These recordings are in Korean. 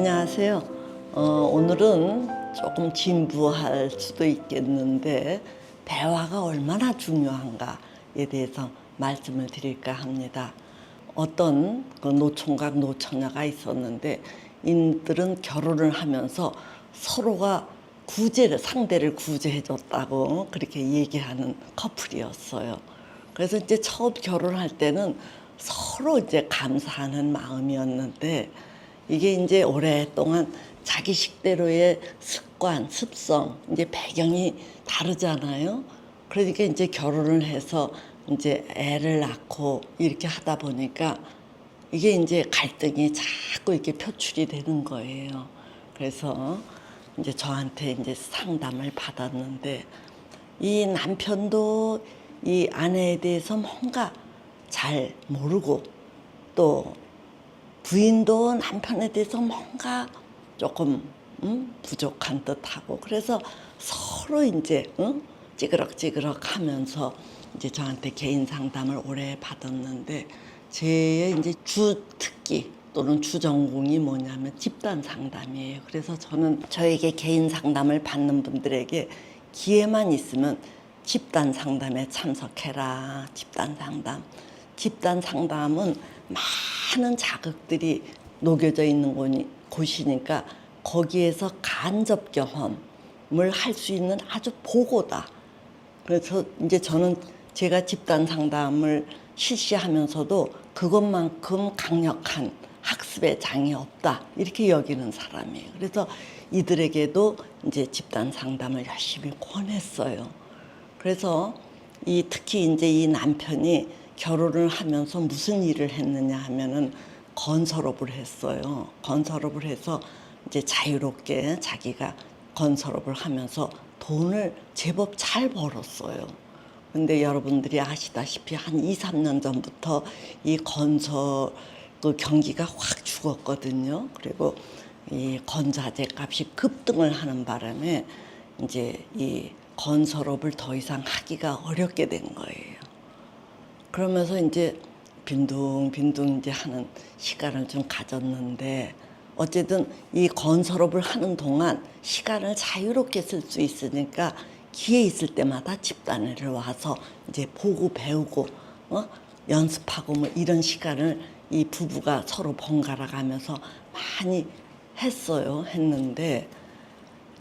안녕하세요. 오늘은 조금 진부할 수도 있겠는데 대화가 얼마나 중요한가에 대해서 말씀을 드릴까 합니다. 어떤 그 노총각 노처녀가 있었는데 이들은 결혼을 하면서 서로가 상대를 구제해줬다고 그렇게 얘기하는 커플이었어요. 그래서 이제 처음 결혼할 때는 서로 이제 감사하는 마음이었는데 이게 이제 오랫동안 자기 식대로의 습관, 습성, 이제 배경이 다르잖아요. 그러니까 이제 결혼을 해서 이제 애를 낳고 이렇게 하다 보니까 이게 이제 갈등이 자꾸 이렇게 표출이 되는 거예요. 그래서 이제 저한테 이제 상담을 받았는데 이 남편도 이 아내에 대해서 뭔가 잘 모르고 또 부인도 남편에 대해서 뭔가 조금 부족한 듯하고 그래서 서로 이제 찌그럭찌그럭 하면서 이제 저한테 개인 상담을 오래 받았는데 제 이제 주 특기 또는 주 전공이 뭐냐면 집단 상담이에요. 그래서 저는 저에게 개인 상담을 받는 분들에게 기회만 있으면 집단 상담에 참석해라. 집단 상담. 집단 상담은 많은 자극들이 녹여져 있는 곳이니까 거기에서 간접 경험을 할 수 있는 아주 보고다. 그래서 이제 저는 제가 집단 상담을 실시하면서도 그것만큼 강력한 학습의 장이 없다. 이렇게 여기는 사람이에요. 그래서 이들에게도 이제 집단 상담을 열심히 권했어요. 그래서 특히 이제 이 남편이 결혼을 하면서 무슨 일을 했느냐 하면은 건설업을 했어요. 건설업을 해서 이제 자유롭게 자기가 건설업을 하면서 돈을 제법 잘 벌었어요. 근데 여러분들이 아시다시피 한 2, 3년 전부터 이 건설 그 경기가 확 죽었거든요. 그리고 이 건자재 값이 급등을 하는 바람에 이제 이 건설업을 더 이상 하기가 어렵게 된 거예요. 그러면서 이제 빈둥빈둥 이제 하는 시간을 좀 가졌는데 어쨌든 이 건설업을 하는 동안 시간을 자유롭게 쓸 수 있으니까 기회 있을 때마다 집단회를 와서 이제 보고 배우고 연습하고 뭐 이런 시간을 이 부부가 서로 번갈아 가면서 많이 했는데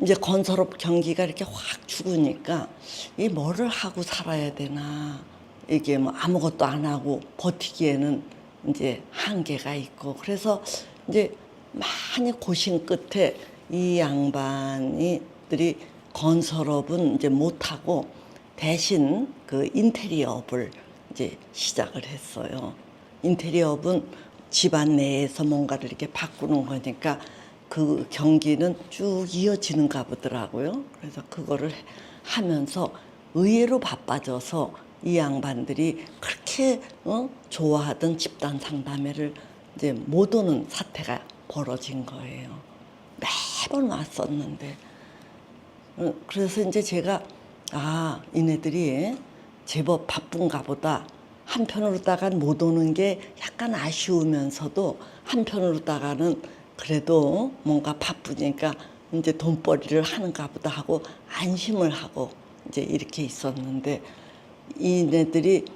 이제 건설업 경기가 이렇게 확 죽으니까 이 뭐를 하고 살아야 되나 이게 뭐 아무것도 안 하고 버티기에는 이제 한계가 있고 그래서 이제 많이 고심 끝에 이 양반이들이 건설업은 이제 못하고 대신 그 인테리어업을 이제 시작을 했어요. 인테리어업은 집안 내에서 뭔가를 이렇게 바꾸는 거니까 그 경기는 쭉 이어지는가 보더라고요. 그래서 그거를 하면서 의외로 바빠져서 이 양반들이 그렇게 좋아하던 집단 상담회를 이제 못 오는 사태가 벌어진 거예요. 매번 왔었는데 그래서 이제 제가 이네들이 제법 바쁜가 보다. 한편으로다가는 못 오는 게 약간 아쉬우면서도 한편으로다가는 그래도 뭔가 바쁘니까 이제 돈벌이를 하는가 보다 하고 안심을 하고 이제 이렇게 있었는데 이네들이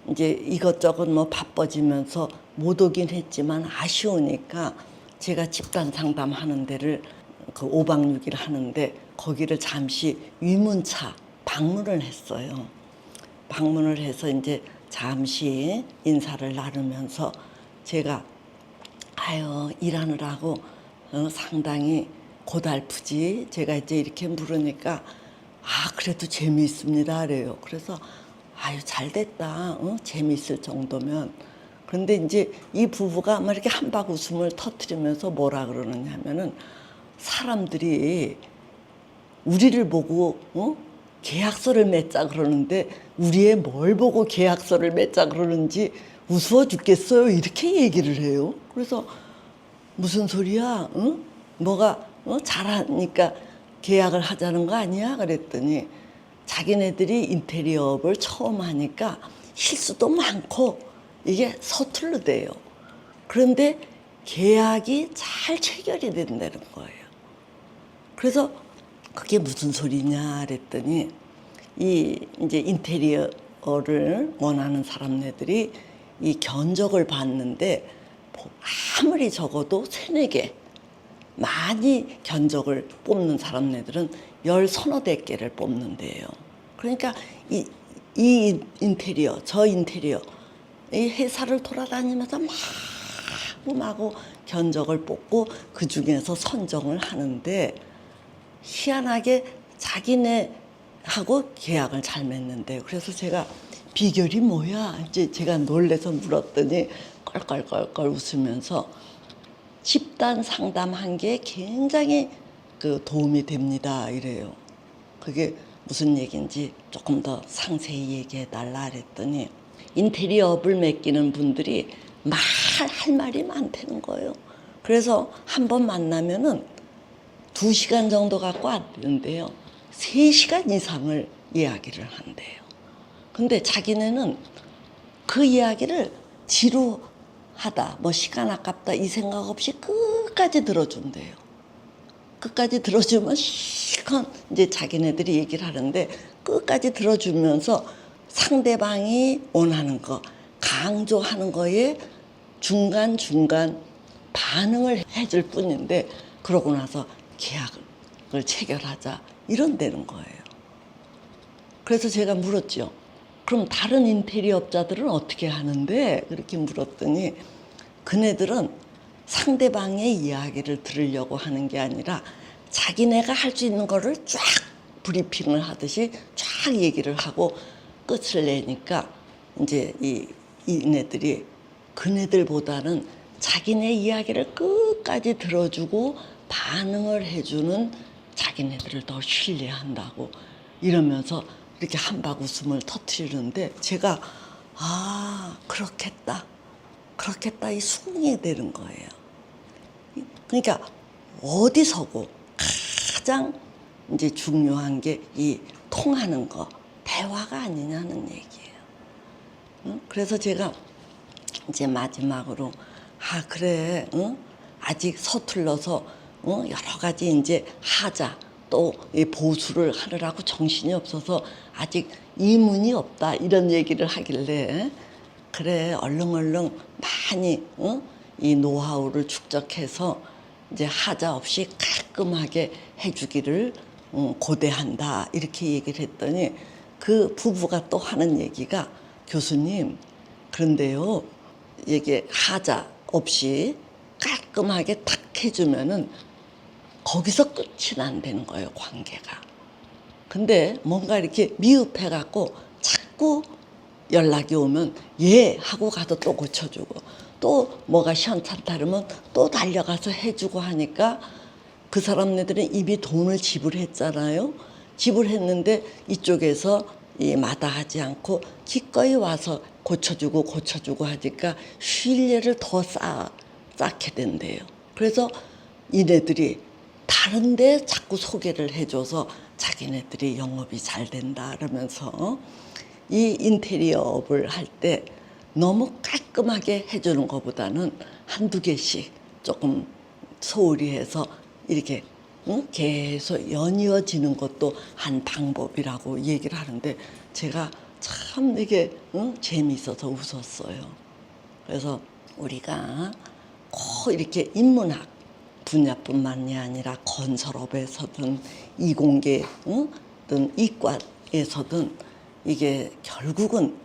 이제 이것저것 뭐 바빠지면서 못 오긴 했지만 아쉬우니까 제가 집단 상담하는 데를 그 5박 6일 하는데 거기를 잠시 위문차 방문을 했어요. 방문을 해서 이제 잠시 인사를 나누면서 제가 일하느라고 상당히 고달프지. 제가 이제 이렇게 물으니까 그래도 재미있습니다. 그래요. 그래서 잘 됐다. 재미있을 정도면. 그런데 이제 이 부부가 막 이렇게 한박 웃음을 터뜨리면서 뭐라 그러느냐면은 사람들이 우리를 보고 계약서를 맺자 그러는데 우리의 뭘 보고 계약서를 맺자 그러는지 우스워 죽겠어요. 이렇게 얘기를 해요. 그래서 무슨 소리야? 뭐가 잘하니까 계약을 하자는 거 아니야? 그랬더니 자기네들이 인테리어업을 처음 하니까 실수도 많고 이게 서툴르대요. 그런데 계약이 잘 체결이 된다는 거예요. 그래서 그게 무슨 소리냐 그랬더니 이 이제 인테리어를 원하는 사람네들이 이 견적을 봤는데 아무리 적어도 세네 개 많이 견적을 뽑는 사람네들은 열 서너 대 개를 뽑는데요. 그러니까 이 인테리어, 저 인테리어 이 회사를 돌아다니면서 마구 견적을 뽑고 그 중에서 선정을 하는데 희한하게 자기네하고 계약을 잘 맺는데요. 그래서 제가 비결이 뭐야? 이제 제가 놀래서 물었더니 껄껄껄껄 웃으면서 집단 상담한 게 굉장히 그 도움이 됩니다. 이래요. 그게 무슨 얘기인지 조금 더 상세히 얘기해 달라 그랬더니 인테리어업을 맡기는 분들이 할 말이 많다는 거예요. 그래서 한 번 만나면은 2시간 정도 갖고 안 되는데요. 3시간 이상을 이야기를 한대요. 근데 자기네는 그 이야기를 지루하다, 뭐 시간 아깝다 이 생각 없이 끝까지 들어준대요. 끝까지 들어주면 실컷 이제 자기네들이 얘기를 하는데 끝까지 들어주면서 상대방이 원하는 거, 강조하는 거에 중간중간 반응을 해줄 뿐인데 그러고 나서 계약을 체결하자 이런다는 거예요. 그래서 제가 물었죠. 그럼 다른 인테리어 업자들은 어떻게 하는데? 그렇게 물었더니 그네들은 상대방의 이야기를 들으려고 하는 게 아니라 자기네가 할 수 있는 거를 쫙 브리핑을 하듯이 쫙 얘기를 하고 끝을 내니까 이제 이네들이 그네들보다는 자기네 이야기를 끝까지 들어주고 반응을 해주는 자기네들을 더 신뢰한다고 이러면서 이렇게 한박 웃음을 터뜨리는데 제가 그렇겠다 이 수긍이 되는 거예요. 그러니까 어디서고 가장 이제 중요한 게 이 통하는 거, 대화가 아니냐는 얘기예요. 응? 그래서 제가 이제 마지막으로 그래, 응? 아직 서툴러서 여러 가지 이제 하자 또 이 보수를 하느라고 정신이 없어서 아직 이문이 없다 이런 얘기를 하길래 그래 얼른 많이 이 노하우를 축적해서 이제 하자 없이 깔끔하게 해주기를 고대한다 이렇게 얘기를 했더니 그 부부가 또 하는 얘기가 교수님 그런데요 이게 하자 없이 깔끔하게 탁 해주면은 거기서 끝이 난다는 거예요 관계가. 근데 뭔가 이렇게 미흡해갖고 자꾸 연락이 오면 예 하고 가서 또 고쳐주고 또 뭐가 시원찮다 그러면 또 달려가서 해주고 하니까 그 사람네들은 이미 돈을 지불했잖아요. 지불했는데 이쪽에서 마다하지 않고 기꺼이 와서 고쳐주고 하니까 신뢰를 더 쌓게 된대요. 그래서 이네들이 다른데 자꾸 소개를 해줘서 자기네들이 영업이 잘 된다 그러면서 이 인테리어업을 할 때 너무 깔끔하게 해주는 것보다는 한두 개씩 조금 소홀히 해서 이렇게 계속 연이어지는 것도 한 방법이라고 얘기를 하는데 제가 참 이게 재미있어서 웃었어요. 그래서 우리가 꼭 이렇게 인문학 분야뿐만이 아니라 건설업에서든 이공계 든 이과에서든 이게 결국은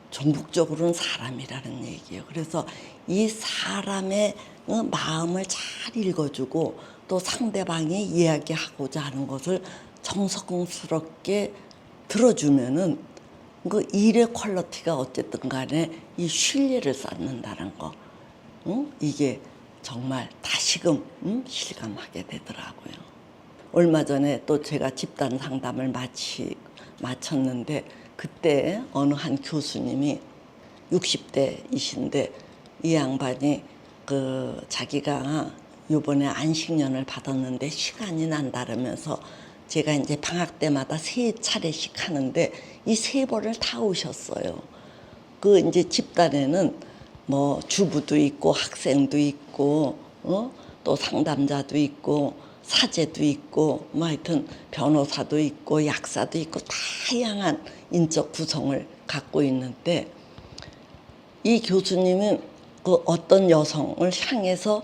전국적으로는 사람이라는 얘기예요. 그래서 이 사람의 마음을 잘 읽어주고 또 상대방이 이야기하고자 하는 것을 정성스럽게 들어주면은 그 일의 퀄리티가 어쨌든 간에 이 신뢰를 쌓는다는 거, 이게 정말 다시금 실감하게 되더라고요. 얼마 전에 또 제가 집단 상담을 마쳤는데 그때 어느 한 교수님이 60대이신데 이 양반이 그 자기가 요번에 안식년을 받았는데 시간이 난다면서 제가 이제 방학 때마다 3차례씩 하는데 이 3번을 다 오셨어요. 그 이제 집단에는 뭐 주부도 있고 학생도 있고 또 상담자도 있고 사제도 있고 뭐 하여튼 변호사도 있고 약사도 있고 다양한 인적 구성을 갖고 있는데 이 교수님은 그 어떤 여성을 향해서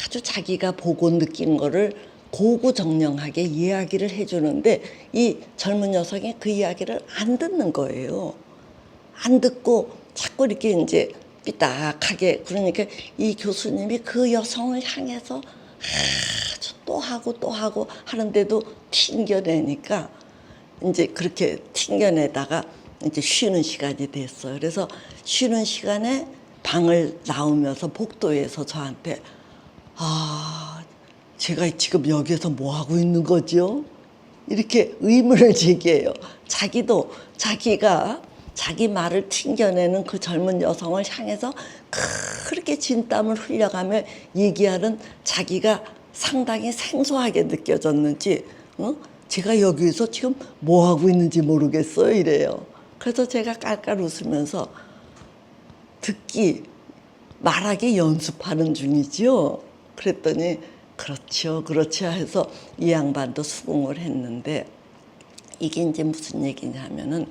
아주 자기가 보고 느낀 거를 고구정령하게 이야기를 해주는데 이 젊은 여성이 그 이야기를 안 듣는 거예요. 안 듣고 자꾸 이렇게 이제 삐딱하게 그러니까 이 교수님이 그 여성을 향해서 아주 또 하고 또 하고 하는데도 튕겨내니까 이제 그렇게 튕겨내다가 이제 쉬는 시간이 됐어요. 그래서 쉬는 시간에 방을 나오면서 복도에서 저한테 제가 지금 여기에서 뭐 하고 있는 거죠? 이렇게 의문을 제기해요. 자기도 자기가 자기 말을 튕겨내는 그 젊은 여성을 향해서 그렇게 진땀을 흘려가며 얘기하는 자기가 상당히 생소하게 느껴졌는지 제가 여기서 지금 뭐 하고 있는지 모르겠어요 이래요. 그래서 제가 깔깔 웃으면서 듣기 말하기 연습하는 중이죠. 그랬더니 그렇죠 그렇죠 해서 이 양반도 수긍을 했는데 이게 이제 무슨 얘기냐면은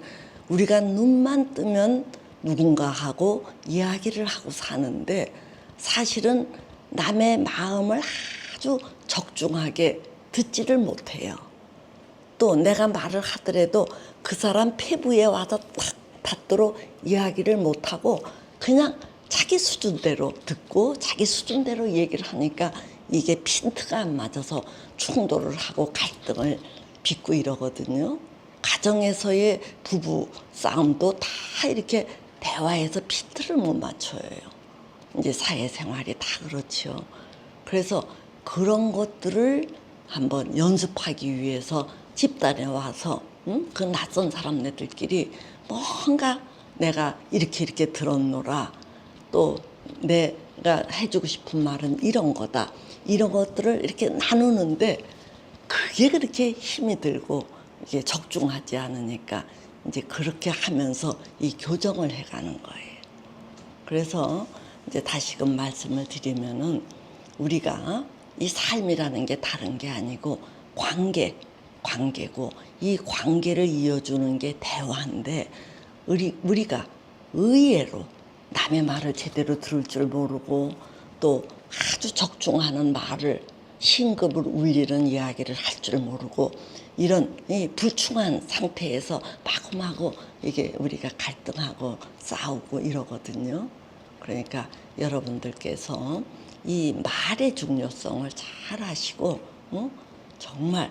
우리가 눈만 뜨면 누군가하고 이야기를 하고 사는데 사실은 남의 마음을 아주 적중하게 듣지를 못해요. 또 내가 말을 하더라도 그 사람 폐부에 와서 딱 닿도록 이야기를 못하고 그냥 자기 수준대로 듣고 자기 수준대로 얘기를 하니까 이게 핀트가 안 맞아서 충돌을 하고 갈등을 빚고 이러거든요. 가정에서의 부부 싸움도 다 이렇게 대화해서 핀트를 못 맞춰요. 이제 사회생활이 다 그렇죠. 그래서 그런 것들을 한번 연습하기 위해서 집단에 와서 그 낯선 사람네들끼리 뭔가 내가 이렇게 들었노라 또 내가 해주고 싶은 말은 이런 거다 이런 것들을 이렇게 나누는데 그게 그렇게 힘이 들고 이게 적중하지 않으니까 이제 그렇게 하면서 이 교정을 해가는 거예요. 그래서 이제 다시금 말씀을 드리면은 우리가 이 삶이라는 게 다른 게 아니고 관계고 이 관계를 이어주는 게 대화인데 우리가 의외로 남의 말을 제대로 들을 줄 모르고 또 아주 적중하는 말을 심급을 울리는 이야기를 할 줄 모르고 이런 이 불충한 상태에서 마구마구 이게 우리가 갈등하고 싸우고 이러거든요. 그러니까 여러분들께서 이 말의 중요성을 잘 아시고 정말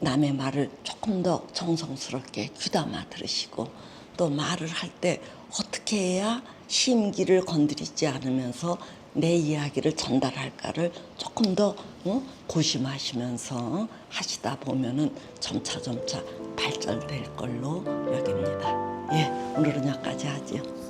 남의 말을 조금 더 정성스럽게 귀담아 들으시고 또 말을 할 때 어떻게 해야 심기를 건드리지 않으면서 내 이야기를 전달할까를 조금 더 고심하시면서 하시다 보면은 점차 발전될 걸로 여깁니다. 예, 오늘은 여기까지 하지요.